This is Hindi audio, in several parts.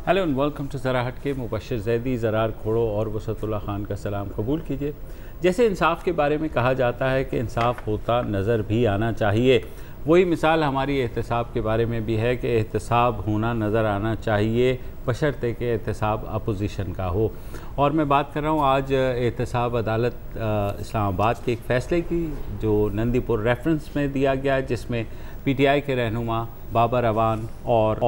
हेलो एंड वेलकम टू ज़रा हट के। मुबशर ज़ैदी, ज़रार खोड़ो और वसतुल्लाह ख़ान का सलाम कबूल कीजिए। जैसे इंसाफ के बारे में कहा जाता है कि इंसाफ होता नज़र भी आना चाहिए, वही मिसाल हमारी एहतसाब के बारे में भी है कि एहतसाब होना नज़र आना चाहिए, बशर्ते कि एहतसाब अपोजिशन का हो। और मैं बात कर रहा हूँ आज एहतसाब अदालत इस्लामाबाद के एक फ़ैसले की जो नंदीपुर रेफरेंस में दिया गया, जिसमें PTI के रहनुमा बाबर अवान और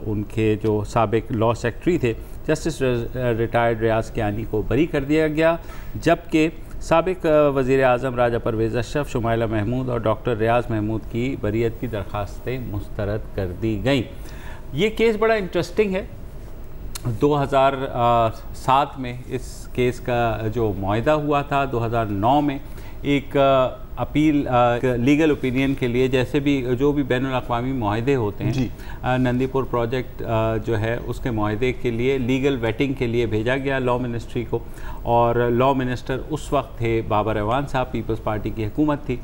उनके जो साबिक लॉ सेक्रेटरी थे जस्टिस रिटायर्ड रियाज कियानी को बरी कर दिया गया, जबकि साबिक वज़ीर आज़म राजा परवेज़ अशरफ, शुमाइला महमूद और डॉक्टर रियाज महमूद की बरीयत की दरख्वास्तें मुस्तरद कर दी गईं। ये केस बड़ा इंटरेस्टिंग है। 2007 में इस केस का जो मुआहदा हुआ था, 2009 में एक अपील लीगल ओपिनियन के लिए, जैसे भी जो भी बैनुल अक़वामी मुआहदे होते हैं, नंदीपुर प्रोजेक्ट जो है उसके मुआहदे के लिए लीगल वेटिंग के लिए भेजा गया लॉ मिनिस्ट्री को। और लॉ मिनिस्टर उस वक्त थे बाबर अवान साहब, पीपल्स पार्टी की हुकूमत थी।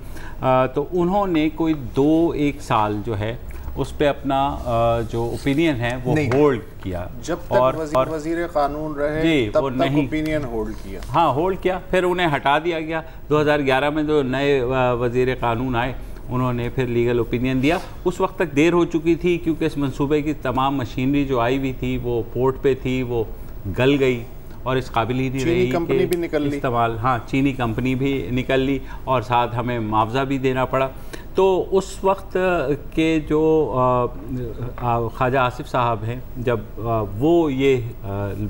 तो उन्होंने कोई 2-1 साल जो है उस पर अपना जो ओपिनियन है वो होल्ड किया। जब तक वज़ीर कानून रहे तब तक ओपिनियन होल्ड किया। हाँ, होल्ड किया, फिर उन्हें हटा दिया गया। 2011 में जो नए वज़ीर कानून आए, उन्होंने फिर लीगल ओपिनियन दिया। उस वक्त तक देर हो चुकी थी, क्योंकि इस मंसूबे की तमाम मशीनरी जो आई हुई थी वो पोर्ट पे थी, वो गल गई और इस काबिल ही नहीं रही। कंपनी भी निकल ली इस्तेमाल, हाँ, चीनी कंपनी भी निकल ली और साथ हमें मुआवजा भी देना पड़ा। तो उस वक्त के जो ख्वाजा आसिफ साहब हैं, जब वो ये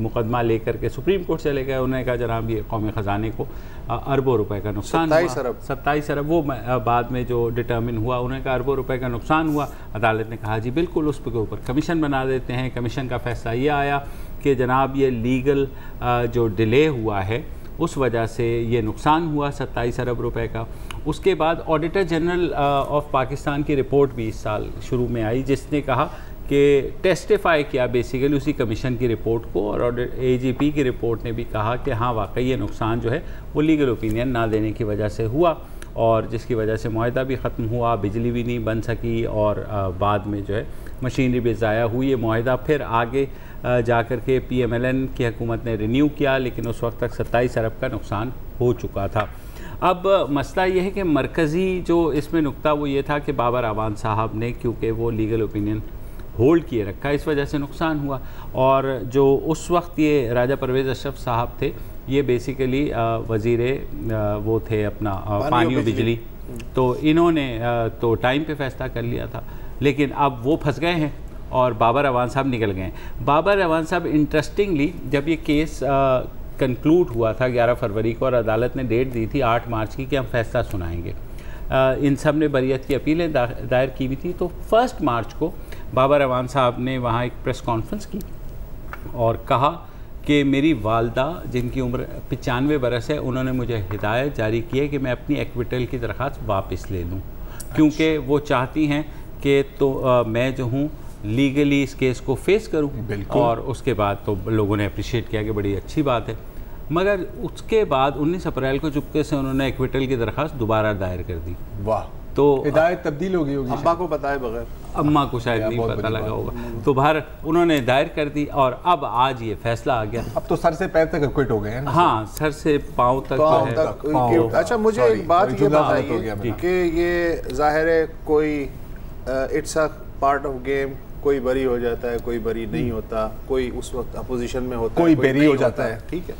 मुकदमा लेकर के सुप्रीम कोर्ट चले गए, उन्होंने कहा जनाब ये कौमी ख़जाने को अरबों रुपए का नुकसान हुआ। 27 अरब वो बाद में जो डिटर्मिन हुआ, उन्होंने कहा अरबों रुपए का नुकसान हुआ। अदालत ने कहा जी बिल्कुल, उस के ऊपर कमीशन बना देते हैं। कमीशन का फ़ैसला ये आया कि जनाब ये लीगल जो डिले हुआ है उस वजह से ये नुकसान हुआ 27 अरब रुपए का। उसके बाद ऑडिटर जनरल ऑफ पाकिस्तान की रिपोर्ट भी इस साल शुरू में आई, जिसने कहा कि टेस्टिफाई किया बेसिकली उसी कमीशन की रिपोर्ट को, और AGP की रिपोर्ट ने भी कहा कि हाँ वाकई ये नुकसान जो है वो लीगल ओपिनियन ना देने की वजह से हुआ, और जिसकी वजह से मुआहदा भी ख़त्म हुआ, बिजली भी नहीं बन सकी और बाद में जो है मशीनरी भी ज़ाया हुई। ये मुआहदा फिर आगे जाकर के PMLN की हुकूमत ने रिन्यू किया, लेकिन उस वक्त तक 27 अरब का नुकसान हो चुका था। अब मसला ये है कि मरकज़ी जो इसमें नुक्ता वो ये था कि बाबर अवान साहब ने, क्योंकि वो लीगल ओपिनियन होल्ड किए रखा, इस वजह से नुकसान हुआ। और जो उस वक्त ये राजा परवेज़ अशरफ साहब थे, ये बेसिकली वज़ीरे वो थे अपना पानी और बिजली, तो इन्होंने तो टाइम पे फ़ैसला कर लिया था, लेकिन अब वो फंस गए हैं और बाबर अवान साहब निकल गए हैं। बाबर अवान साहब इंटरेस्टिंगली, जब ये केस कंक्लूड हुआ था 11 फरवरी को, और अदालत ने डेट दी थी 8 मार्च की कि हम फ़ैसला सुनाएंगे, इन सब ने बरीयत की अपीलें दायर की हुई थी। तो 1 मार्च को बाबर अवान साहब ने वहाँ एक प्रेस कॉन्फ्रेंस की और कहा कि मेरी वालदा, जिनकी उम्र 95 बरस है, उन्होंने मुझे हिदायत जारी की है कि मैं अपनी एक्विटल की दरख्वास्त वापस ले लूँ, क्योंकि वो चाहती हैं कि तो मैं जो हूँ लीगली इस केस को फेस करूँ। और उसके बाद तो लोगों ने अप्रिशिएट किया कि बड़ी अच्छी बात है। मगर उसके बाद 19 अप्रैल को चुपके से उन्होंने एक्विटल की दरख्वास्त दोबारा दायर कर दी। वाह, तो हिदायत तब्दील हो गई होगी, अम्मा को बताए बगैर, अम्मा को शायद नहीं पता लगा होगा, तो बाहर उन्होंने दायर कर दी और अब आज ये फैसला आ गया। अब तो सर से पैर तक एक्विट हो गए हैं। हाँ, सर से पाँव तक। अच्छा, मुझे एक बात ये बताइए कि ये जाहिर है कोई it's a part of game, कोई बरी हो जाता है, कोई बरी नहीं होता, कोई उस वक्त अपोजिशन में होता है, कोई बेरी हो जाता है। ठीक है,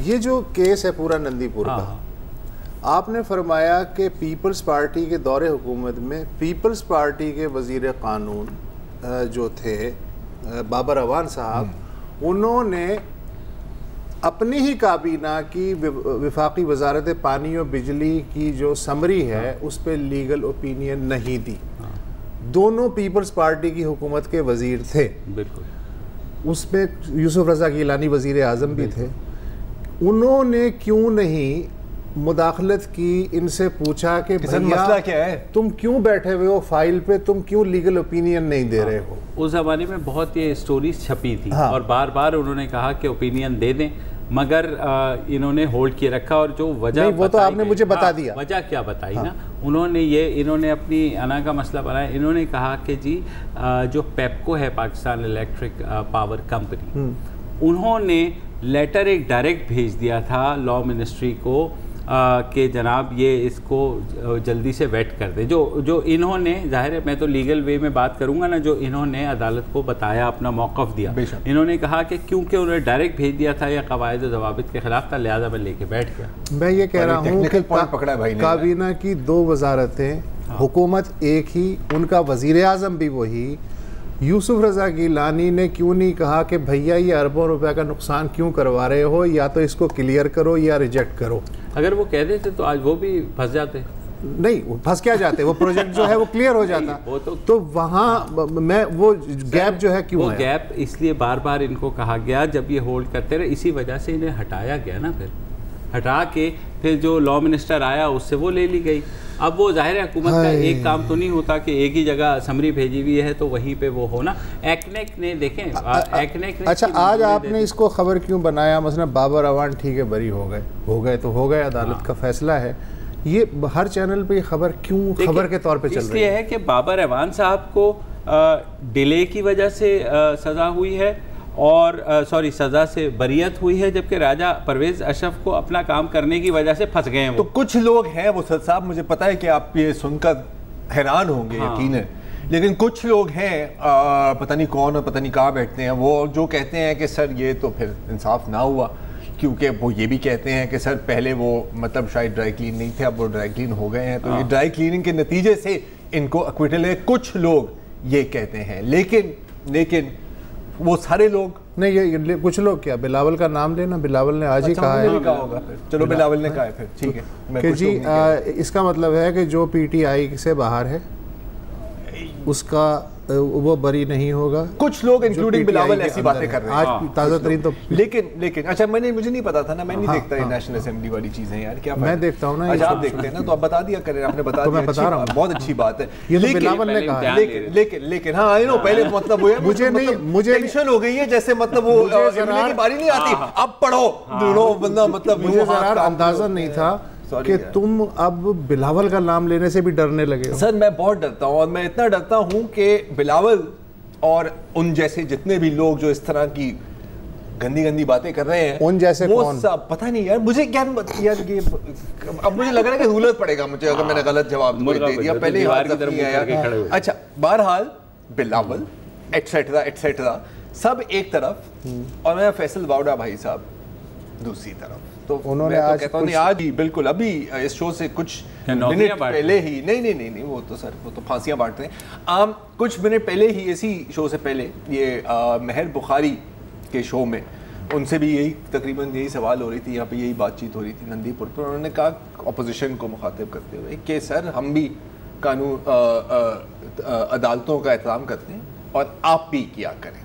ये जो केस है पूरा नंदीपुर का, आपने फरमाया कि पीपल्स पार्टी के दौरे हुकूमत में पीपल्स पार्टी के वज़ीर कानून जो थे बाबर अवान साहब, उन्होंने अपनी ही काबीना की वफाकी वजारत पानी और बिजली की जो समरी है उस पर लीगल ओपिनियन नहीं दी। दोनों पीपल्स पार्टी की हुकूमत के वज़ीर थे, बिल्कुल। उसमें यूसुफ रज़ा गिलानी वज़ीर आज़म भी थे। उन्होंने क्यों नहीं मुदाखलत की, इनसे पूछा कि मसला क्या है, तुम क्यों बैठे हुए हो फाइल पे, तुम क्यों लीगल ओपिनियन नहीं दे रहे हो? उस ज़माने में बहुत ये स्टोरीज छपी थी और बार बार उन्होंने कहा कि ओपिनियन दे दें, मगर इन्होंने होल्ड किए रखा। और जो वजह वो तो आपने मुझे बता दिया, वजह क्या बताई ना इन्होंने अपनी अना का मसला बनाया। इन्होंने कहा कि जी जो पेप्को है, पाकिस्तान इलेक्ट्रिक पावर कंपनी, उन्होंने लेटर एक डायरेक्ट भेज दिया था लॉ मिनिस्ट्री को कि जनाब ये इसको जल्दी से वेट कर दे। जो इन्होंने, जाहिर है मैं तो लीगल वे में बात करूंगा ना, जो इन्होंने अदालत को बताया, अपना मौक़िफ़ दिया, इन्होंने कहा कि क्योंकि उन्होंने डायरेक्ट भेज दिया था, या क़वायद ज़वाबित के ख़िलाफ़ था, लिहाजा मैं लेके बैठ गया। मैं ये कह रहा हूँ कि काबीना की 2 वजारतें, हुकूमत एक ही, उनका वज़ीर आज़म भी वही। यूसुफ रज़ा गिलानी ने क्यों नहीं कहा कि भैया ये अरबों रुपए का नुकसान क्यों करवा रहे हो, या तो इसको क्लियर करो या रिजेक्ट करो। अगर वो कह देते तो आज वो भी फंस जाते। नहीं, वो फंस क्या जाते, वो प्रोजेक्ट जो है वो क्लियर हो जाता। वो तो वहाँ मैं वो गैप जो है क्यों, वो गैप इसलिए बार बार इनको कहा गया, जब ये होल्ड करते रहे, इसी वजह से इन्हें हटाया गया ना। फिर हटा के फिर जो लॉ मिनिस्टर आया उससे वो ले ली गई। अब वो जाहिर है हुकूमत का एक काम तो नहीं होता कि एक ही जगह समरी भेजी हुई है तो वहीं पे वो होना। एक्नेक ने देखें, एक्नेक ने अच्छा आज आपने इसको खबर क्यों बनाया? मसलन बाबर अवान ठीक है, बरी हो गए तो हो गए, अदालत का फैसला है। ये हर चैनल पे खबर क्यों खबर के तौर पे चल रही है? इसलिए है कि बाबर अवान साहब को डिले की वजह से सज़ा हुई है, और सज़ा से बरियत हुई है, जबकि राजा परवेज़ अशरफ को अपना काम करने की वजह से फंस गए हैं। तो कुछ लोग हैं वो सर साहब, मुझे पता है कि आप ये सुनकर हैरान होंगे, यकीन है, लेकिन कुछ लोग हैं पता नहीं कौन और पता नहीं कहाँ बैठते हैं, वो जो कहते हैं कि सर ये तो फिर इंसाफ ना हुआ, क्योंकि वो ये भी कहते हैं कि सर पहले वो मतलब शायद ड्राई क्लीन नहीं थे, अब वो ड्राई क्लीन हो गए हैं, तो ये ड्राई क्लीनिंग के नतीजे से इनको अक्विटल है। कुछ लोग ये कहते हैं, लेकिन वो सारे लोग नहीं, ये कुछ लोग क्या, बिलावल का नाम लेना, बिलावल ने आज ही कहा है। होगा फिर, चलो बिलावल ने कहा है फिर ठीक है कि जी इसका मतलब है कि जो पीटीआई से बाहर है उसका वो बरी नहीं होगा। कुछ लोग इंक्लूडिंग बिलावल ऐसी बातें कर रहे हैं आज ताज़ा तरीन। तो लेकिन अच्छा मुझे नहीं पता था ना, मैं नहीं देखता ये नेशनल असेंबली वाली चीजें यार, क्या मैं देखता हूँ ना। अच्छा आप देखते हैं ना, तो आप बता दिया करें, आपने बता दिया, मैं बता रहा हूँ, बहुत अच्छी बात है। ये तो बिलावल ने कहा। लेकिन हाँ आई नो, पहले मतलब वो मुझे टेंशन हो गई है, जैसे मतलब वो की बारी नहीं आती, अब पढ़ो बंदा, मतलब मुझे अंदाजा नहीं था कि तुम अब बिलावल का नाम लेने से भी डरने लगे हो। सर मैं बहुत डरता हूँ, और मैं इतना डरता हूँ कि बिलावल और उन जैसे जितने भी लोग जो इस तरह की गंदी बातें कर रहे हैं, उन जैसे कौन, पता नहीं यार, मुझे क्या यार ये अब मुझे लग रहा है कि हुलत पड़ेगा मुझे अगर मैंने गलत जवाब दे दिया, पहले ही हाथ जख्मी है यार। अच्छा बहरहाल बिलावल एटसेट्रा सब एक तरफ, और मैं फैसल वाउडा भाई साहब दूसरी तरफ। तो उन्होंने आज कहता हूँ आज ही बिल्कुल अभी इस शो से कुछ मिनट पहले ही नहीं वो तो सर वो तो फांसियां बांट रहे हैं। कुछ मिनट पहले ही इसी शो से पहले ये महर बुखारी के शो में उनसे भी तकरीबन यही सवाल हो रही थी, यहाँ पे यही बातचीत हो रही थी नंदीपुर पर। उन्होंने कहा अपोजिशन को मुखातिब करते हुए कि सर हम भी कानून अदालतों का एहतराम करते हैं और आप भी किया करें,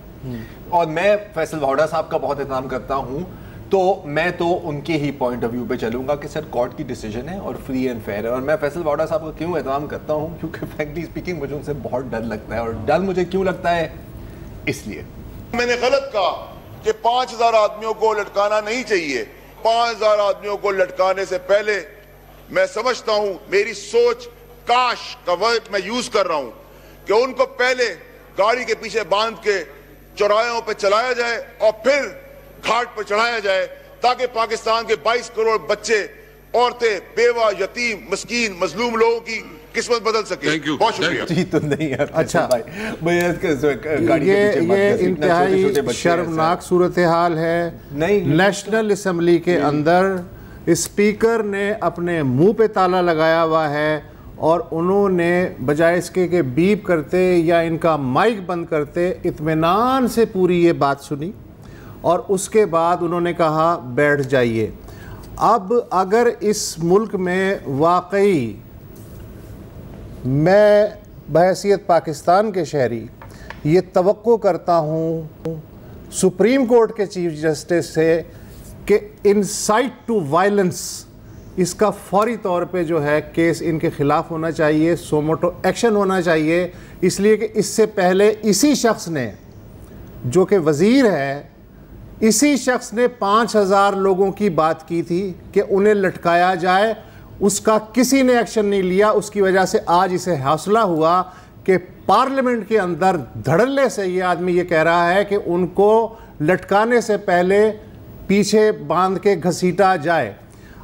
और मैं फैसल वाउडा साहब का बहुत एहतराम करता हूँ, तो मैं तो उनके ही पॉइंट ऑफ व्यू पे चलूंगा कि सर कोर्ट की डिसीजन है और फ्री एंड फेयर है। और मैं फैसल वाउडा साहब का क्यों एहतराम करता हूँ, क्योंकि फ्रैंकली स्पीकिंग मुझे उनसे बहुत डर लगता है। और डर मुझे क्यों लगता है, इसलिए मैंने गलत कहा कि 5000 आदमियों को लटकाना नहीं चाहिए। 5000 आदमियों को लटकाने से पहले मैं समझता हूं, मेरी सोच काश का वर्ड मैं यूज कर रहा हूं, कि उनको पहले गाड़ी के पीछे बांध के चौराहों पे चलाया जाए और फिर घाट पर चढ़ाया जाए, ताकि पाकिस्तान के 22 करोड़ बच्चे, औरतें, बेवा, यतीम, मस्कीन, मजलूम लोगों की किस्मत बदल सके। बहुत शुक्रिया। जी तो नहीं यार, अच्छा भाई ये इंतहाई शर्मनाक सूरत हाल है। नेशनल असम्बली के अंदर स्पीकर ने अपने मुंह पे ताला लगाया हुआ है, और उन्होंने बजाय इसके कि बीप करते या इनका माइक बंद करते इत्मीनान से पूरी ये बात सुनी, और उसके बाद उन्होंने कहा बैठ जाइए। अब अगर इस मुल्क में वाकई मैं बहैसियत पाकिस्तान के शहरी ये तवक्को करता हूँ सुप्रीम कोर्ट के चीफ जस्टिस से कि इंसाइट टू वायलेंस, इसका फौरी तौर पे जो है केस इनके ख़िलाफ़ होना चाहिए, सोमोटो एक्शन होना चाहिए, इसलिए कि इससे पहले इसी शख्स ने जो कि वज़ीर है इसी शख्स ने 5000 लोगों की बात की थी कि उन्हें लटकाया जाए, उसका किसी ने एक्शन नहीं लिया। उसकी वजह से आज इसे हौसला हुआ कि पार्लियामेंट के अंदर धड़ल्ले से ये आदमी ये कह रहा है कि उनको लटकाने से पहले पीछे बांध के घसीटा जाए।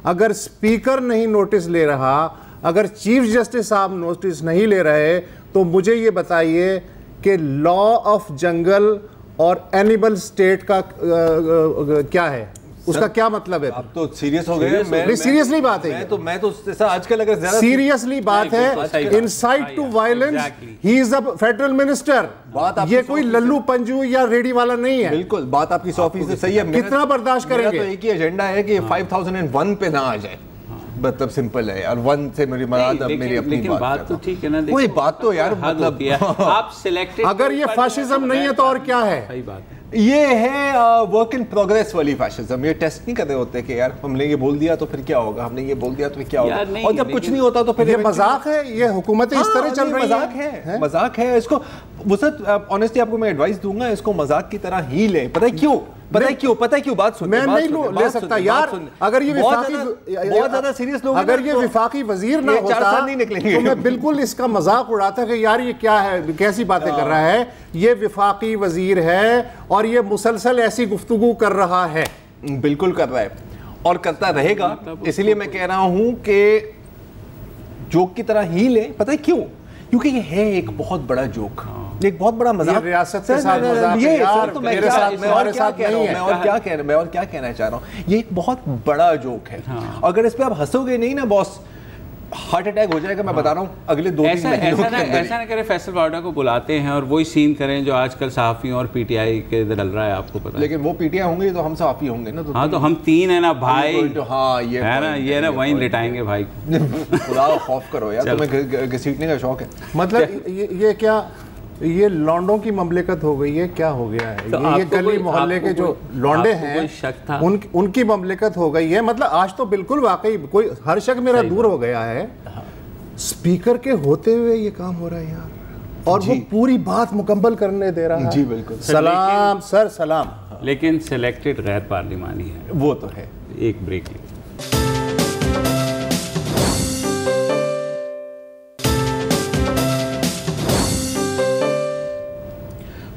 अगर स्पीकर नहीं नोटिस ले रहा, अगर चीफ जस्टिस साहब नोटिस नहीं ले रहे, तो मुझे ये बताइए कि लॉ ऑफ जंगल और एनिमल स्टेट का क्या है, उसका क्या मतलब है? आप तो सीरियस हो गए। मैं सीरियसली बात है, मैं तो आजकल अगर ज्यादा सीरियसली बात है, incite to violence, he is a federal minister. ये कोई लल्लू पंजू या रेडी वाला नहीं है। बिल्कुल, बात आपकी 100% सही है। कितना बर्दाश्त करेंगे? तो एक ही एजेंडा है कि 5001 पे ना आ जाए, मतलब सिंपल है। और 1 से मेरी मराद अब मेरी अपनी बात तो ठीक है ना, कोई बात तो यार मतलब आप सिलेक्टेड, अगर ये फाशिज्म नहीं है तो और क्या है? सही बात है। ये है वर्क इन प्रोग्रेस वाली फैशिज्म। ये टेस्ट नहीं कर रहे होते कि यार हमने ये बोल दिया तो फिर क्या होगा, हमने ये बोल दिया तो फिर क्या होगा, और जब कुछ नहीं होता तो फिर ये मजाक है। ये हुकूमतें इस तरह चल रही है, मजाक है। इसको वुसअत ऑनेस्टली आपको मैं एडवाइस दूंगा, इसको मजाक की तरह ही लें। पता है क्यों? पता है क्यों? बात सुन, मैं नहीं ले सकता यार। अगर ये बहुत ज्यादा सीरियस लोग, अगर ये विफाकी वजीर ना होता नहीं निकलेंगे, तो मैं बिल्कुल इसका मजाक उड़ाता कि यार ये क्या है, कैसी बातें कर रहा है। ये विफाकी वजीर है और ये मुसलसल ऐसी गुफ्तगू कर रहा है। बिल्कुल कर रहा है और करता रहेगा। इसलिए मैं कह रहा हूं कि जोक की तरह ही ले। पता है क्यों? क्योंकि ये है एक बहुत बड़ा जोक, एक बहुत बड़ा मजाक। रियासत के साथ मजाक है यार, तो मैं और क्या कहना चाह रहा हूँ, ये एक बहुत बड़ा जोक है। अगर इस पे आप हंसोगे नहीं ना बॉस, हार्ट अटैक हो जाएगा। मैं बता रहा हूँ अगले 2-3 महीनों के अंदर। ऐसा ना करें, फैसल वाडा को बुलाते हैं और वही सीन करें जो आजकल सहाफियों और पीटीआई के डल रहा है, आपको पता है। लेकिन वो पीटीआई होंगे तो हम सहाफी होंगे ना। हाँ तो हम 3 है ना भाई। हाँ ये है ना, ये ना वहीं लिटाएंगे भाई। खुदा खौफ करो यार, तुम्हें घसीटने का शौक है। मतलब ये क्या, ये लौंडों की ममलिकत हो गई है? क्या हो गया है? तो ये गली मोहल्ले के जो लौंडे हैं उनकी ममलिकत हो गई है। मतलब आज तो बिल्कुल वाकई कोई हर शक मेरा दूर हो गया है। स्पीकर के होते हुए ये काम हो रहा है यार, और वो पूरी बात मुकम्मल करने दे रहा है। जी बिल्कुल। सलाम सर, सलाम। लेकिन सिलेक्टेड गैर पार्लिमानी है, वो तो है। एक ब्रेक ले।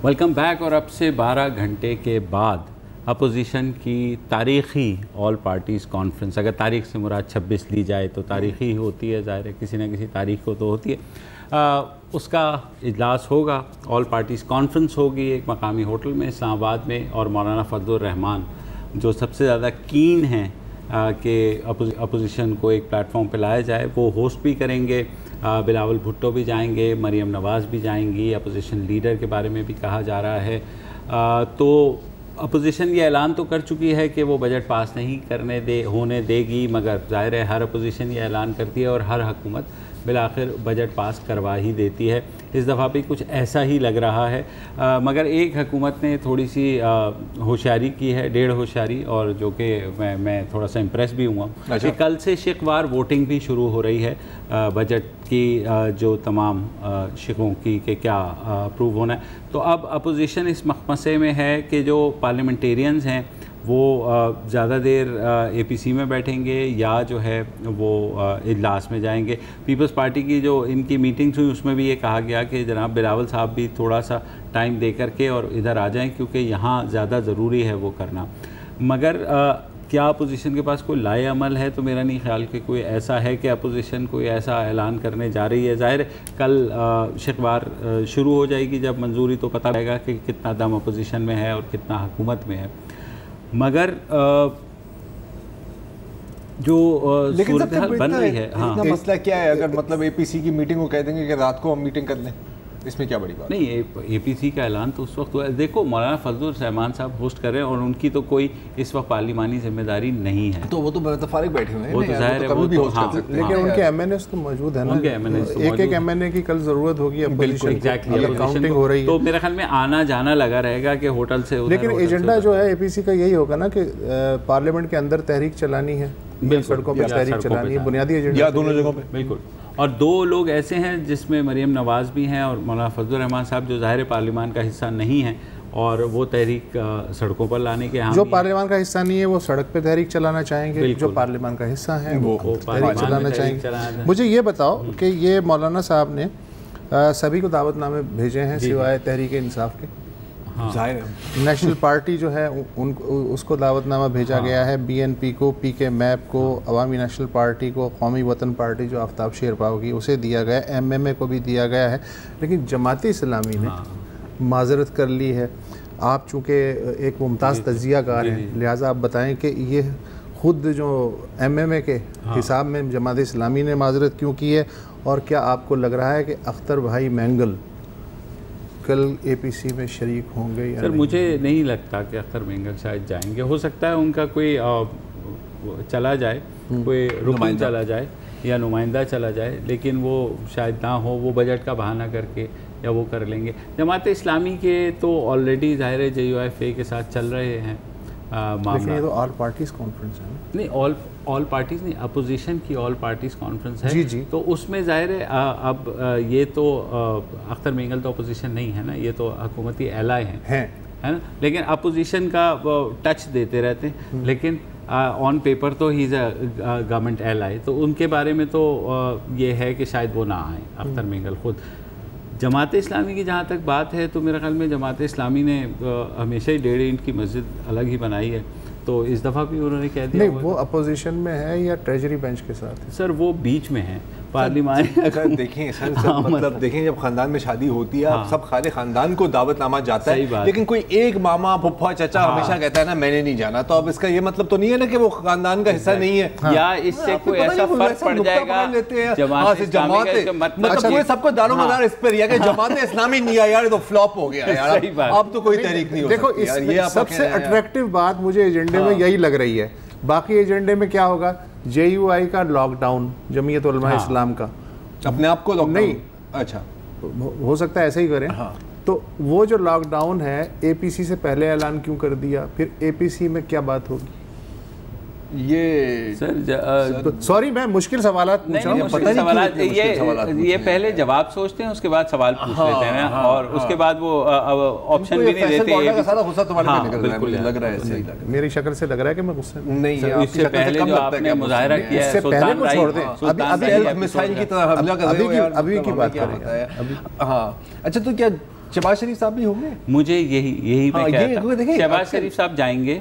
Welcome back. और अब से 12 घंटे के बाद अपोजिशन की तारीख़ी ऑल पार्टीज़ कॉन्फ्रेंस, अगर तारीख़ से मुराद 26 ली जाए तो तारीख़ी होती है, ज़ाहिर है किसी न किसी तारीख़ को तो होती है। उसका इजलास होगा, ऑल पार्टीज़ कॉन्फ्रेंस होगी एक मकामी होटल में इस्लामाबाद में, और मौलाना फजलुर रहमान जो सबसे ज़्यादा कीन हैं कि अपोजिशन को एक प्लेटफॉर्म पे लाया जाए, वो होस्ट भी करेंगे। बिलावल भुट्टो भी जाएंगे, मरियम नवाज़ भी जाएंगी, अपोजिशन लीडर के बारे में भी कहा जा रहा है। तो अपोजिशन ये ऐलान तो कर चुकी है कि वो बजट पास नहीं होने देगी, मगर ज़ाहिर है हर अपोजिशन ये ऐलान करती है और हर हुकूमत बिलाखिर बजट पास करवा ही देती है। इस दफ़ा भी कुछ ऐसा ही लग रहा है, मगर एक हुकूमत ने थोड़ी सी होशियारी की है, 1.5 होशियारी, और जो कि मैं थोड़ा सा इम्प्रेस भी हुआ कि कल से शिकवार वोटिंग भी शुरू हो रही है बजट की, जो तमाम शिकों की कि क्या अप्रूव होना है। तो अब अपोजिशन इस मखमसे में है कि जो पार्लियामेंटेरियंस हैं वो ज़्यादा देर एपीसी में बैठेंगे या जो है वो इजलास में जाएंगे। पीपल्स पार्टी की जो इनकी मीटिंग्स हुई उसमें भी ये कहा गया कि जनाब बिलावल साहब भी थोड़ा सा टाइम दे करके और इधर आ जाएं, क्योंकि यहाँ ज़्यादा ज़रूरी है वो करना। मगर क्या अपोजिशन के पास कोई लाए अमल है? तो मेरा नहीं ख्याल कि कोई ऐसा है कि अपोजिशन कोई ऐसा ऐलान करने जा रही है। ज़ाहिर कल शिकवार शुरू हो जाएगी, जब मंजूरी तो पता लगेगा कि कितना दम अपोजिशन में है और कितना हुकूमत में है। मगर जो सूरत हाल बन रही है, हाँ, मसला क्या है? अगर मतलब एपीसी की मीटिंग को कह देंगे कि रात को हम मीटिंग कर लें, इसमें क्या बड़ी बात? नहीं, एपीसी का ऐलान तो उस वक्त हुआ। देखो मौलाना फजलुर रहमान साहब होस्ट कर रहे हैं और उनकी तो कोई इस वक्त पार्लिमानी जिम्मेदारी नहीं है, तो वो तो मुतफारिक बैठे हुए हैं, वो तो जाहिर है, वो तो हाँ, लेकिन उनके एमएनएस तो मौजूद है ना, एक एमएनए की कल जरूरत होगी। काउंटिंग हो रही है तो मेरे ख्याल में आना जाना लगा रहेगा कि होटल से। लेकिन एजेंडा जो है एपीसी का यही होगा ना कि पार्लियामेंट के अंदर तहरीक चलानी है, सड़कों पर तहरीक चलानी है, बुनियादी एजेंडा दोनों जगहों पे। बिल्कुल। और 2 लोग ऐसे हैं जिसमें मरियम नवाज़ भी हैं और मौलाना फजलुर रहमान साहब, जो ज़ाहिर पार्लियामान का हिस्सा नहीं हैं, और वो तहरीक सड़कों पर लाने के जो पार्लियामान का हिस्सा नहीं है वो सड़क पे तहरीक चलाना चाहेंगे, जो पार्लियामान का हिस्सा है वो तहरीक चलाना चाहेंगे। मुझे ये बताओ कि ये मौलाना साहब ने सभी को दावतनामे भेजे हैं सिवाय तहरीक इंसाफ के। नेशनल पार्टी जो है उसको दावतनामा भेजा गया है, BNP को, PK मैप को, अवामी नेशनल पार्टी को, कौमी वतन पार्टी जो आफ्ताब शेरपा की उसे दिया गया, MMA को भी दिया गया है, लेकिन जमात इस्लामी ने माजरत कर ली है। आप चूँकि एक मुमताज़ तज्जियाकार हैं, लिहाजा आप बताएं कि ये ख़ुद जो MMA के हिसाब में जमात इस्लामी ने माजरत क्यों की है, और क्या आपको लग रहा है कि अख्तर भाई मैंगल कल APC में शरीक होंगे या सर? मुझे नहीं लगता कि अख्तर मैंगल शायद जाएंगे। हो सकता है उनका कोई चला जाए, कोई रुकन चला जाए या नुमाइंदा चला जाए, लेकिन वो शायद ना हो, वो बजट का बहाना करके या वो कर लेंगे। जमात इस्लामी के तो ऑलरेडी ज़ाहिर है JUIFA के साथ चल रहे हैं मामला। ये तो ऑल पार्टीज़ कॉन्फ्रेंस है नहीं, ऑल पार्टीज़ नहीं, अपोजिशन की ऑल पार्टीज़ कॉन्फ्रेंस है। जी। तो उसमें ज़ाहिर है अब ये तो अख्तर मैंगल तो अपोजिशन नहीं है ना, ये तो हुकूमती एलाय हैं, है ना, लेकिन अपोजिशन का टच देते रहते हैं, लेकिन ऑन पेपर तो he is a government ally, तो उनके बारे में तो ये है कि शायद वो ना आए अख्तर मैंगल खुद। जमात इस्लामी की जहाँ तक बात है तो मेरे ख्याल में जमात इस्लामी ने हमेशा ही 1.5 इंच की मस्जिद अलग ही बनाई है, तो इस दफ़ा भी उन्होंने कह दिया। नहीं, वो अपोजिशन में है या ट्रेजरी बेंच के साथ है? सर वो बीच में है पार्लियामान। देखें सर, मतलब देखें जब खानदान में शादी होती है आप सब खाले खानदान को दावतनामा जाता है, लेकिन कोई एक मामा फुफ्फा चचा हमेशा कहता है ना मैंने नहीं जाना, तो अब इसका ये मतलब तो नहीं है ना कि वो खानदान का हिस्सा नहीं है, या इससे कोई ऐसा फर्क पड़ जाएगा जमात मतलब सबको दारोमदार इस पर कि जमात इस्लामी नहीं है यार, तो फ्लॉप हो गया यार, अब तो कोई तहरीक नहीं हो सकती। देखो ये सबसे अट्रैक्टिव बात मुझे एजेंडे में यही लग रही है। बाकी एजेंडे में क्या होगा? JUI का लॉकडाउन, जमीयत उलमा इस्लाम का अपने आप को लॉकडाउन नहीं, अच्छा हो सकता है ऐसे ही करें। तो वो जो लॉकडाउन है APC से पहले ऐलान क्यों कर दिया? फिर APC में क्या बात होगी? ये सर सॉरी मैं मुश्किल सवाल पूछ रहा हूँ। ये पहले जवाब सोचते हैं, उसके बाद सवाल पूछ लेते हैं और उसके बाद वो ऑप्शन भी नहीं देते। सारा गुस्सा तुम्हारे पे निकल रहा है, मुझे लग रहा है, मेरी शक्ल से लग रहा है कि मैं गुस्से नहीं। इससे पहले जो आपने मुजाहरा किया है, पहले को छोड़ दें, अभी मिसाइल की तरह हमला कर रहे हो, अभी की बात करें। हाँ अच्छा, तो क्या शहबाज शरीफ साहब भी होंगे? मुझे यही मैं कह रहा था, शहबाज शरीफ साहब जाएंगे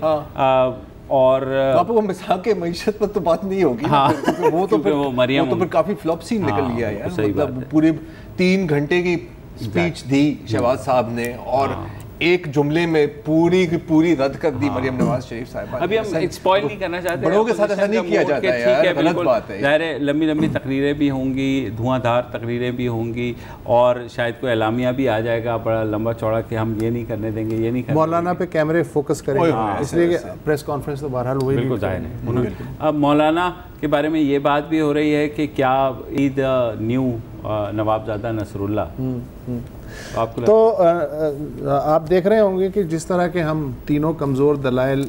और आपको मिसाल के मईशत पर तो बात नहीं होगी। हाँ, वो तो फिर काफी फ्लॉप सीन निकल गया यार। मतलब पूरे 3 घंटे की स्पीच दी शहबाज साहब ने और एक जुमले में पूरी की पूरी रद्द कर दी मरियम नवाज शरीफ साहिबा। अभी हम स्पॉइल नहीं करना चाहते, बड़ों के साथ ऐसा नहीं किया जाता है यार, गलत बात है। ज़ाहिर है लंबी लंबी तकरीरें भी होंगी, धुआंधार तकरीरें भी होंगी और शायद कोई एलामिया भी आ जाएगा बड़ा लंबा चौड़ा कि हम ये नहीं करने देंगे, ये नहीं करने। मौलाना पे कैमरे फोकस करेंगे, इसलिए प्रेस कॉन्फ्रेंस तो बहरहाल हुई बिल्कुल जाहिर है। अब मौलाना के बारे में ये बात भी हो रही है कि क्या ईद न्यू नवाबजादा नसरुल्लाह, तो आप देख रहे होंगे कि जिस तरह के हम तीनों कमज़ोर दलाइल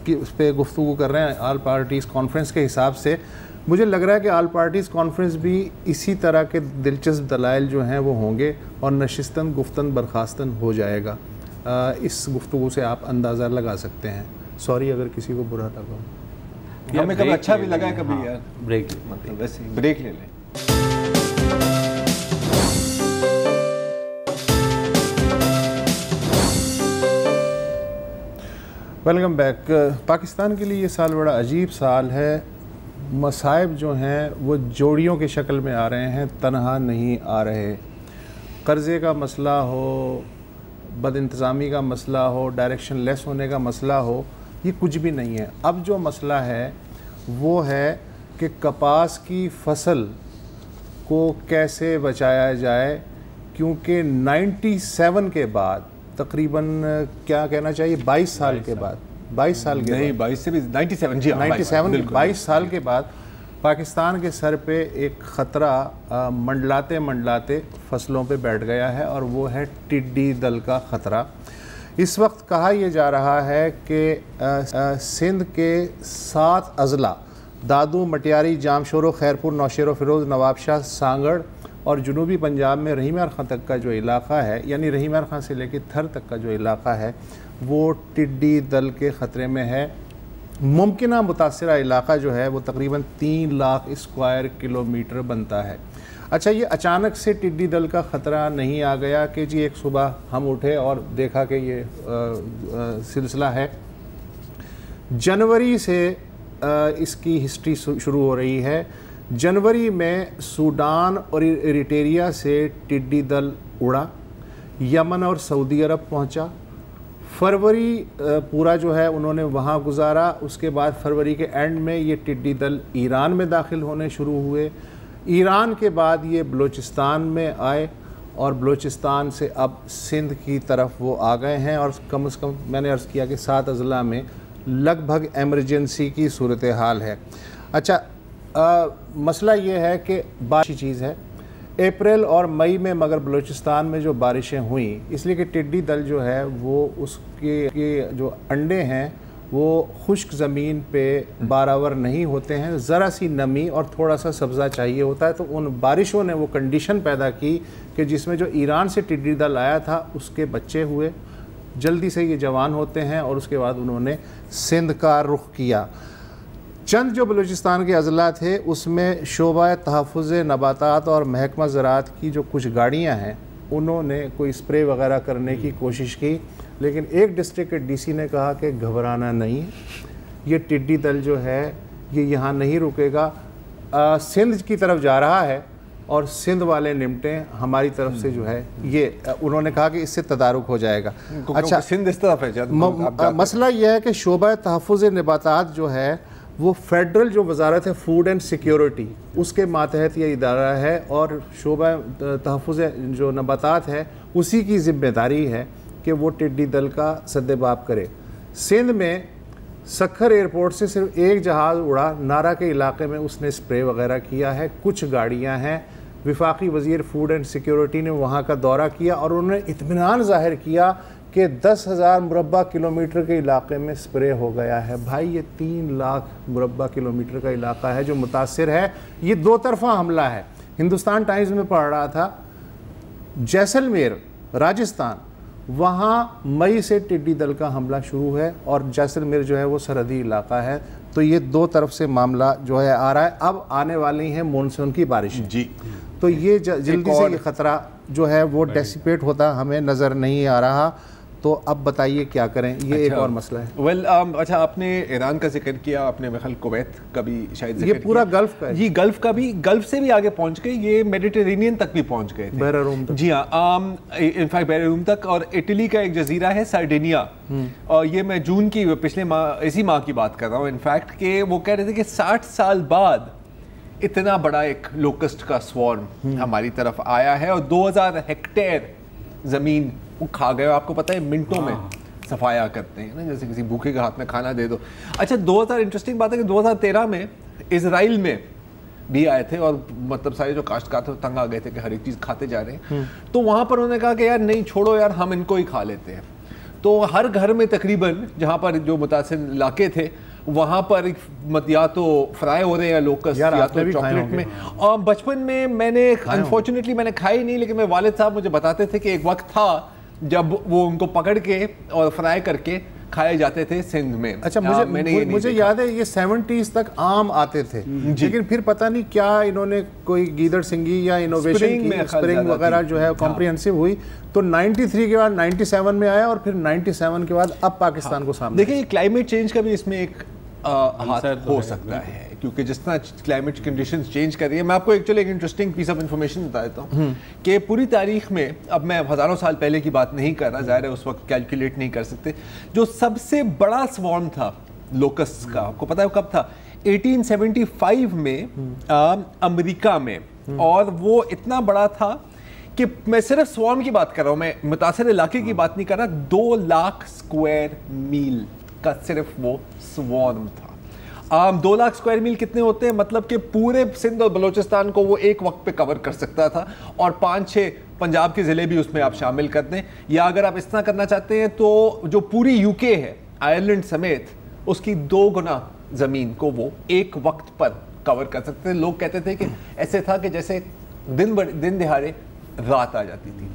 की उस पर गुफ्तगू कर रहे हैं ऑल पार्टीज़ कॉन्फ्रेंस के हिसाब से, मुझे लग रहा है कि ऑल पार्टीज़ कॉन्फ्रेंस भी इसी तरह के दिलचस्प दलाइल जो हैं वो होंगे और नशिस्तन गुफ्तन बर्खास्तन हो जाएगा। इस गुफ्तगू से आप अंदाज़ा लगा सकते हैं। सॉरी अगर किसी को बुरा लगा, हमें कभी अच्छा भी लगा है कभी यार, ब्रेक मतलब वैसे ब्रेक ले लें। Welcome back. पाकिस्तान के लिए ये साल बड़ा अजीब साल है। मसाइब जो हैं वो जोड़ियों के शक्ल में आ रहे हैं, तनहा नहीं आ रहे। कर्ज़े का मसला हो, बदइंतज़ामी का मसला हो, डायरेक्शन लेस होने का मसला हो, ये कुछ भी नहीं है। अब जो मसला है वो है कि कपास की फसल को कैसे बचाया जाए, क्योंकि 97 के बाद तकरीबन क्या कहना चाहिए 22 साल के बाद, 22 साल के नहीं 22 से भी 97 जी 97 22 साल के बाद पाकिस्तान के सर पे एक ख़तरा मंडलाते मंडलाते फसलों पे बैठ गया है और वो है टिड्डी दल का ख़तरा। इस वक्त कहा यह जा रहा है कि सिंध के 7 अज़ला दादू, मटियारी, जामशोरो, खैरपुर, नौशेरो, फिरोज़, नवाबशाह, सांगड़ और जुनूबी पंजाब में रहीम यार खां तक का जो इलाका है, यानी रहीम यार खां से लेकर थर तक का जो इलाका है वो टिड्डी दल के ख़तरे में है। मुमकिना मुतासरा इलाका जो है वो तकरीबन 3 लाख स्क्वायर किलोमीटर बनता है। अच्छा, ये अचानक से टिड्डी दल का ख़तरा नहीं आ गया कि जी एक सुबह हम उठे और देखा कि ये सिलसिला है। जनवरी से इसकी हिस्ट्री शुरू हो रही है। जनवरी में सूडान और इरिट्रिया से टिड्डी दल उड़ा, यमन और सऊदी अरब पहुंचा। फरवरी पूरा जो है उन्होंने वहाँ गुजारा। उसके बाद फरवरी के एंड में ये टिड्डी दल ईरान में दाखिल होने शुरू हुए। ईरान के बाद ये बलूचिस्तान में आए और बलूचिस्तान से अब सिंध की तरफ वो आ गए हैं और कम से कम मैंने अर्ज़ किया कि 7 अज़ला में लगभग एमरजेंसी की सूरत हाल है। अच्छा, मसला ये है कि बारिश चीज़ है। अप्रैल और मई में मगर बलूचिस्तान में जो बारिशें हुई, इसलिए कि टिड्डी दल जो है वो उसके जो अंडे हैं वो खुश्क ज़मीन पे बारावर नहीं होते हैं, ज़रा सी नमी और थोड़ा सा सब्ज़ा चाहिए होता है। तो उन बारिशों ने वो कंडीशन पैदा की कि जिसमें जो ईरान से टिड्डी दल आया था उसके बच्चे हुए, जल्दी से ये जवान होते हैं और उसके बाद उन्होंने सिंध का रुख किया। चंद जो बलूचिस्तान के अज़ला थे उसमें शोबा तहफ़्फ़ुज़ नबातात और महकमा ज़राअत की जो कुछ गाड़ियाँ हैं उन्होंने कोई स्प्रे वगैरह करने की कोशिश की, लेकिन एक डिस्ट्रिक्ट के डीसी ने कहा कि घबराना नहीं, ये टिड्डी दल जो है ये यहाँ नहीं रुकेगा, सिंध की तरफ जा रहा है और सिंध वाले निमटें, हमारी तरफ से जो है ये उन्होंने कहा कि इससे तदारुक हो जाएगा। अच्छा, सिंध इस तरफ है। मसला यह है कि शोबा तहफ़्फ़ुज़ नबातात जो है वो फेडरल जो वजारत है फूड एंड सिक्योरिटी उसके मातहत ये इदारा है और शोबा तहफ़्फ़ुज़ जो नबातात है उसी की ज़िम्मेदारी है कि वो टिड्डी दल का सद्देबाब करे। सिंध में सखर एयरपोर्ट से सिर्फ एक जहाज़ उड़ा, नारा के इलाके में उसने स्प्रे वगैरह किया है, कुछ गाड़ियां हैं। विफाकी वज़ीर फूड एंड सिक्योरिटी ने वहाँ का दौरा किया और उन्होंने इत्मीनान ज़ाहिर किया कि 10,000 मुरब्बा किलोमीटर के इलाके में स्प्रे हो गया है। भाई ये 3 लाख मुरब्बा किलोमीटर का इलाका है जो मुतासिर है। ये 2 तरफ़ा हमला है। हिंदुस्तान टाइम्स में पढ़ रहा था जैसलमेर राजस्थान, वहाँ मई से टिड्डी दल का हमला शुरू है और जैसलमेर जो है वो सरहदी इलाका है। तो ये 2 तरफ से मामला जो है आ रहा है। अब आने वाली हैं मानसून की बारिशें जी, तो ये जल्दी से ये ख़तरा जो है वो डेसिपेट होता हमें नज़र नहीं आ रहा। तो अब बताइए क्या करें, ये एक और मसला है। अच्छा, आपने ईरान का जिक्र किया, आपने मेखल कुवैत का भी शायद ये पूरा गल्फ का है जी, गल्फ का भी, गल्फ से भी आगे पहुंच गए, ये मेडिटेरेनियन तक भी पहुंच गए, बहररूम तक। जी हाँ, इनफैक्ट बहररूम तक। और इटली का एक जजीरा है सार्डिनिया, और ये मैं जून की पिछले माह, इसी माह की बात कर रहा हूँ इनफैक्ट, कि वो कह रहे थे कि 60 साल बाद इतना बड़ा एक लोकस्ट का स्वॉर्म हमारी तरफ आया है और 2000 हेक्टेयर ज़मीन वो खा गए। आपको पता है मिनटों में सफाया करते हैं ना, जैसे किसी भूखे के हाथ में खाना दे दो। अच्छा, 2000 इंटरेस्टिंग बात है कि 2013 में इजराइल में भी आए थे और मतलब सारे जो काश्तकार थे तंग आ गए थे कि हर एक चीज़ खाते जा रहे हैं। तो वहाँ पर उन्होंने कहा कि यार नहीं छोड़ो यार, हम इनको ही खा लेते हैं। तो हर घर में तकरीबन जहाँ पर जो मुतासिर इलाके थे वहाँ पर या तो फ्राई हो रहे हैं या लोकस या तो चॉकलेट में। और बचपन में मैंने अनफॉर्चुनेटली मैंने खाई नहीं, लेकिन मेरे वालिद साहब मुझे बताते थे कि एक वक्त था जब वो उनको पकड़ के और फ्राई करके खाए जाते थे सिंध में। अच्छा, मुझे याद है ये 70s तक आम आते थे, लेकिन फिर पता नहीं क्या इन्होंने कोई गीदड़ सिंगी या इनोवेशन की, स्प्रिंग वगैरह जो है कॉम्प्रिहेंसिव हुई, तो 93 के बाद 97 में आया और फिर 97 के बाद अब पाकिस्तान को सामने। देखिए, क्लाइमेट चेंज का भी इसमें एक हाथ हो सकता है, क्योंकि जिस तरह क्लाइमेट कंडीशंस चेंज कर रही है। मैं आपको एक्चुअली एक इंटरेस्टिंग पीस ऑफ इन्फॉर्मेशन बता देता हूँ कि पूरी तारीख में, अब मैं हज़ारों साल पहले की बात नहीं कर रहा, ज़ाहिर है उस वक्त कैलकुलेट नहीं कर सकते, जो सबसे बड़ा स्वॉर्म था लोकस्ट का, आपको पता है कब था? 1875 में अमेरिका में, और वो इतना बड़ा था कि मैं सिर्फ स्वॉर्म की बात कर रहा हूँ, मैं मुतासिर इलाके की बात नहीं कर रहा। 2 लाख स्क्वायर मील का सिर्फ वो स्वॉर्म था। 2 लाख स्क्वायर मील कितने होते हैं? मतलब कि पूरे सिंध और बलूचिस्तान को वो एक वक्त पे कवर कर सकता था, और 5-6 पंजाब के ज़िले भी उसमें आप शामिल कर दें। या अगर आप इस तरह करना चाहते हैं तो जो पूरी यूके है आयरलैंड समेत, उसकी 2 गुना ज़मीन को वो एक वक्त पर कवर कर सकते थे। लोग कहते थे कि ऐसे था कि जैसे दिन दिहाड़े रात आ जाती थी।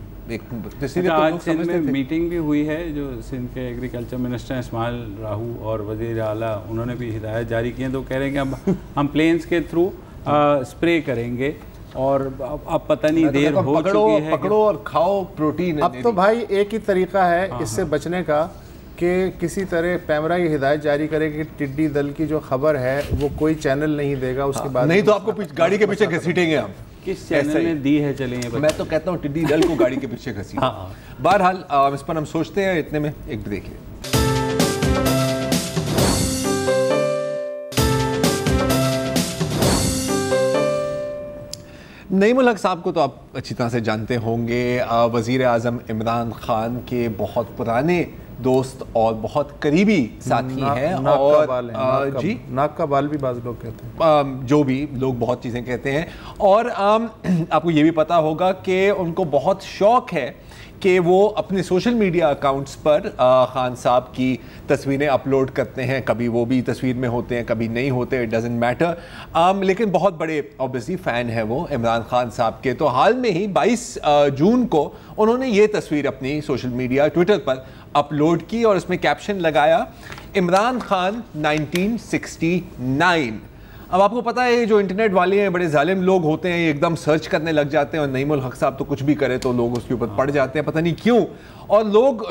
आज सिंध में मीटिंग भी हुई है, जो सिंध के एग्रीकल्चर मिनिस्टर इस्माइल राहू और वज़ीर आला, उन्होंने भी हिदायत जारी की है। तो कह रहे हैं कि अब हम प्लेन्स के थ्रू स्प्रे करेंगे और अब पता नहीं देर हो चुकी है। पकड़ो और खाओ प्रोटीन। अब तो भाई एक ही तरीका है इससे बचने का कि किसी तरह पैमरा की हिदायत जारी करे कि टिड्डी दल की जो खबर है वो कोई चैनल नहीं देगा, उसके बाद नहीं तो आपको गाड़ी के पीछे घसीटेंगे हम। किस चैनल ने दी है? चलेंगे मैं तो कहता हूँ टिड्डी दल को गाड़ी के पीछे घसीटे। बहरहाल इस पर हम सोचते हैं। इतने में एक ब्रेक ले। नईमुल हक साहब को तो आप अच्छी तरह से जानते होंगे, वज़ीर आज़म इमरान खान के बहुत पुराने दोस्त और बहुत करीबी साथी हैं। और जी नाक का बाल भी बाज़ लोग कहते हैं, जो भी लोग बहुत चीज़ें कहते हैं। और आपको ये भी पता होगा कि उनको बहुत शौक़ है कि वो अपने सोशल मीडिया अकाउंट्स पर खान साहब की तस्वीरें अपलोड करते हैं। कभी वो भी तस्वीर में होते हैं, कभी नहीं होते, इट डजंट मैटर। लेकिन बहुत बड़े ऑब्वियसली फ़ैन है वो इमरान खान साहब के। तो हाल में ही 22 जून को उन्होंने ये तस्वीर अपनी सोशल मीडिया ट्विटर पर अपलोड की और इसमें कैप्शन लगाया, इमरान खान 1969। अब आपको पता है जो इंटरनेट वाले हैं बड़े जालिम लोग होते हैं, ये एकदम सर्च करने लग जाते हैं और नईमुल हक साहब तो कुछ भी करे तो लोग उसके ऊपर पड़ जाते हैं, पता नहीं क्यों। और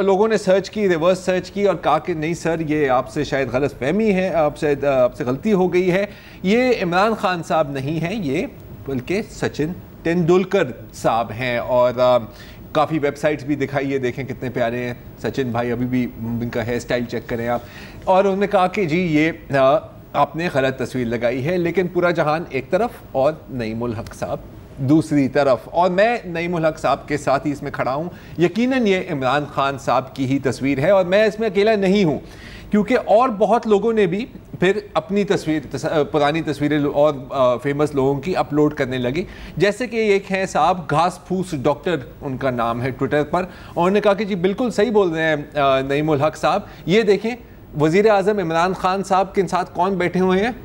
लोगों ने सर्च की, रिवर्स सर्च की और कहा कि नहीं सर ये आपसे शायद गलतफहमी है, आपसे गलती हो गई है, ये इमरान खान साहब नहीं हैं, ये बल्कि सचिन तेंदुलकर साहब हैं। और काफ़ी वेबसाइट्स भी दिखाई है, देखें कितने प्यारे हैं सचिन भाई, अभी भी इनका हेयर स्टाइल चेक करें आप। और उन्होंने कहा कि जी ये आपने गलत तस्वीर लगाई है, लेकिन पूरा जहान एक तरफ और नईमुल हक साहब दूसरी तरफ। और मैं नईमुल हक साहब के साथ ही इसमें खड़ा हूँ। यकीनन ये इमरान खान साहब की ही तस्वीर है और मैं इसमें अकेला नहीं हूँ, क्योंकि और बहुत लोगों ने भी फिर अपनी पुरानी तस्वीरें और फेमस लोगों की अपलोड करने लगी। जैसे कि एक है साहब घास फूस डॉक्टर, उनका नाम है ट्विटर पर। उन्होंने कहा कि जी बिल्कुल सही बोल रहे हैं नईमुल हक साहब, ये देखें वज़ीर आज़म इमरान खान साहब के साथ कौन बैठे हुए हैं,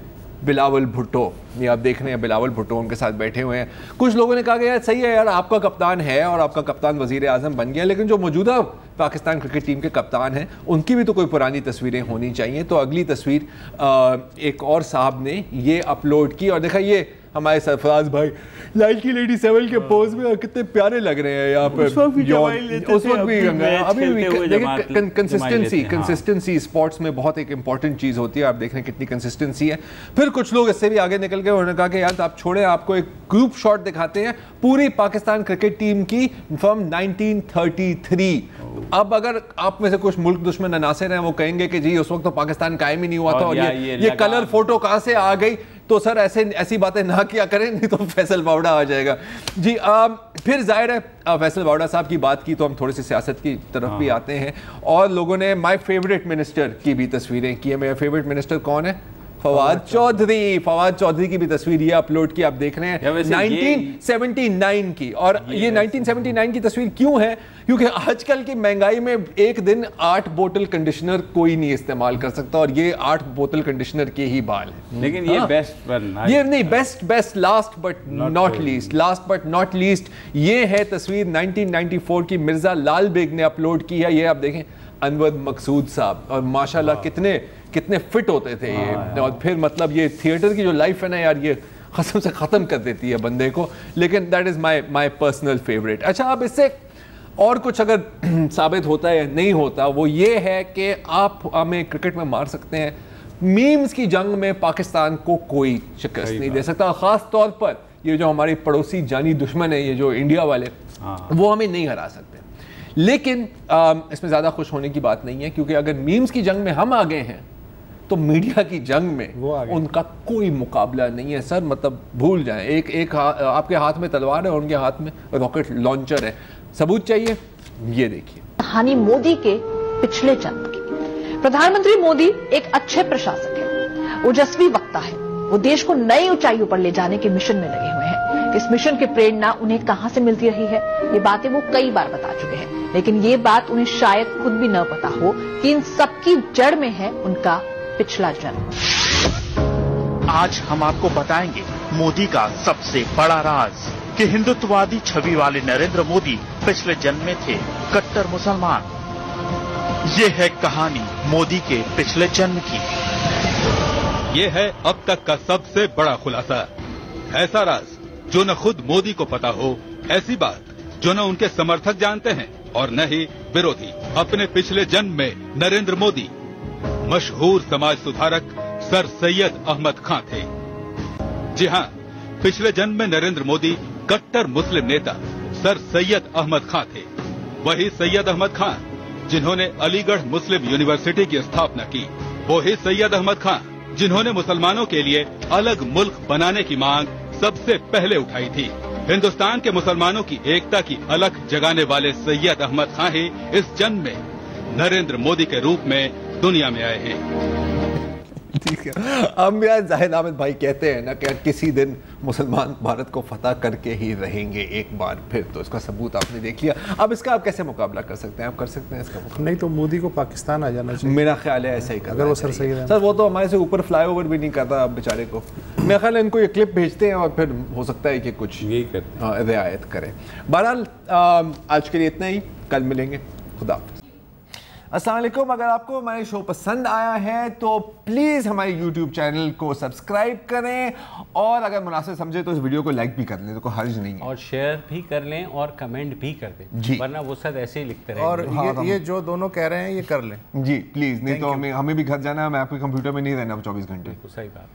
बिलावल भुट्टो। ये आप देख रहे हैं बिलावल भुट्टो उनके साथ बैठे हुए हैं। कुछ लोगों ने कहा कि यार सही है यार, आपका कप्तान है और आपका कप्तान वज़ीर आज़म बन गया, लेकिन जो मौजूदा पाकिस्तान क्रिकेट टीम के कप्तान हैं उनकी भी तो कोई पुरानी तस्वीरें होनी चाहिए। तो अगली तस्वीर एक और साहब ने ये अपलोड की और देखा ये हमारे सरफराज भाई लाइट की लेडी 7 के पोज में कितने प्यारे लग रहे हैं यहाँ पे। उस वक्त भी अभी भी कंसिस्टेंसी स्पोर्ट्स में बहुत एक इंपॉर्टेंट चीज़ होती है। आप देख रहे हैं कितनी कंसिस्टेंसी है। फिर कुछ लोग इससे भी आगे निकल गए, उन्होंने कहा कि यार आप छोड़ें, आपको एक ग्रुप शॉट दिखाते हैं पूरी पाकिस्तान क्रिकेट टीम की फ्रॉम 1933। अब अगर आप में से कुछ मुल्क दुश्मन अनासिर हैं वो कहेंगे कि जी उस वक्त तो पाकिस्तान कायम ही नहीं हुआ था और ये कलर फोटो कहाँ से आ गई। तो सर ऐसी बातें ना किया करें, नहीं तो फैसल बावड़ा आ जाएगा जी। फिर जाहिर है फैसल बावड़ा साहब की बात की तो हम थोड़ी सी सियासत की तरफ भी आते हैं। और लोगों ने माय फेवरेट मिनिस्टर की भी तस्वीरें की है। मेरा फेवरेट मिनिस्टर कौन है? फवाद चौधरी। फवाद चौधरी की भी तस्वीर ये अपलोड की, आप देख रहे हैं 1979 की। और ये 1979 की तस्वीर क्यों है? क्योंकि आजकल की महंगाई में एक दिन 8 बोतल कंडीशनर कोई नहीं इस्तेमाल कर सकता और ये 8 बोतल कंडीशनर के ही बाल है। लेकिन ये बेस्ट ये नहीं best last but not least ये है तस्वीर 1994 की, मिर्जा लाल बेग ने अपलोड की है। ये आप देखें अनवर मकसूद साहब, और माशाल्लाह कितने फिट होते थे ये। और फिर मतलब ये थिएटर की जो लाइफ है ना यार, ये कसम से ख़त्म कर देती है बंदे को। लेकिन that is my personal favourite. अच्छा, अब इससे और कुछ अगर साबित होता है या नहीं होता, वो ये है कि आप हमें क्रिकेट में मार सकते हैं, मीम्स की जंग में पाकिस्तान को कोई शिकस्त नहीं दे सकता। ख़ास तौर पर ये जो हमारे पड़ोसी जानी दुश्मन है, ये जो इंडिया वाले, वो हमें नहीं हरा सकते। लेकिन इसमें ज़्यादा खुश होने की बात नहीं है, क्योंकि अगर मीम्स की जंग में हम आ गए हैं तो मीडिया की जंग में उनका कोई मुकाबला नहीं है सर। मतलब भूल जाएं, एक आपके हाथ में तलवार है और उनके हाथ में रॉकेट लॉन्चर है। सबूत चाहिए? ये देखिए कहानी मोदी के पिछले जन्म की। प्रधानमंत्री मोदी एक अच्छे प्रशासक हैं, ओजस्वी वक्ता है। वो देश को नई ऊंचाइयों पर ले जाने के मिशन में लगे हुए हैं। इस मिशन की प्रेरणा उन्हें कहां से मिलती रही है, ये बातें वो कई बार बता चुके हैं। लेकिन ये बात उन्हें शायद खुद भी न पता हो कि इन सबकी जड़ में है उनका पिछला जन्म। आज हम आपको बताएंगे मोदी का सबसे बड़ा राज। कि हिंदुत्ववादी छवि वाले नरेंद्र मोदी पिछले जन्म में थे कट्टर मुसलमान। ये है कहानी मोदी के पिछले जन्म की। ये है अब तक का सबसे बड़ा खुलासा। ऐसा राज जो न खुद मोदी को पता हो, ऐसी बात जो न उनके समर्थक जानते हैं और न ही विरोधी। अपने पिछले जन्म में नरेंद्र मोदी मशहूर समाज सुधारक सर सैयद अहमद खां थे। जी हां, पिछले जन्म में नरेंद्र मोदी कट्टर मुस्लिम नेता सर सैयद अहमद खां थे। वही सैयद अहमद खां जिन्होंने अलीगढ़ मुस्लिम यूनिवर्सिटी की स्थापना की। वही सैयद अहमद खां जिन्होंने मुसलमानों के लिए अलग मुल्क बनाने की मांग सबसे पहले उठाई थी। हिंदुस्तान के मुसलमानों की एकता की अलख जगाने वाले सैयद अहमद खां ही इस जन्म में नरेंद्र मोदी के रूप में दुनिया में आए हैं। ठीक है, हम यार जाहिद अहमद भाई कहते हैं ना कि किसी दिन मुसलमान भारत को फतह करके ही रहेंगे एक बार फिर, तो इसका सबूत आपने देख लिया। अब इसका आप कैसे मुकाबला कर सकते हैं? आप कर सकते हैं इसका मुकाबला? नहीं तो मोदी को पाकिस्तान आ जाना चाहिए। मेरा ख्याल है ऐसा ही करना अगर वो चाहिए। सर सही है सर वो तो हमारे से ऊपर फ्लाईओवर भी नहीं करता बेचारे को। मेरा ख्याल है इनको ये क्लिप भेजते हैं और फिर हो सकता है कि कुछ यही करते रियायत करें। बहरहाल आज के लिए इतना ही, कल मिलेंगे। खुदा हाफिज़। अस्सलाम वालेकुम। अगर आपको हमारे शो पसंद आया है तो प्लीज़ हमारे YouTube चैनल को सब्सक्राइब करें और अगर मुनासिब समझे तो इस वीडियो को लाइक भी कर लें, तो कोई हर्ज नहीं है। और शेयर भी कर लें और कमेंट भी कर दें जी, वरना वो सब ऐसे ही लिखते रहें। और ये जो दोनों कह रहे हैं ये कर लें जी प्लीज़, नहीं तो हमें भी घर जाना है, मैं आपके कंप्यूटर में नहीं रहना 24 घंटे। सही बात।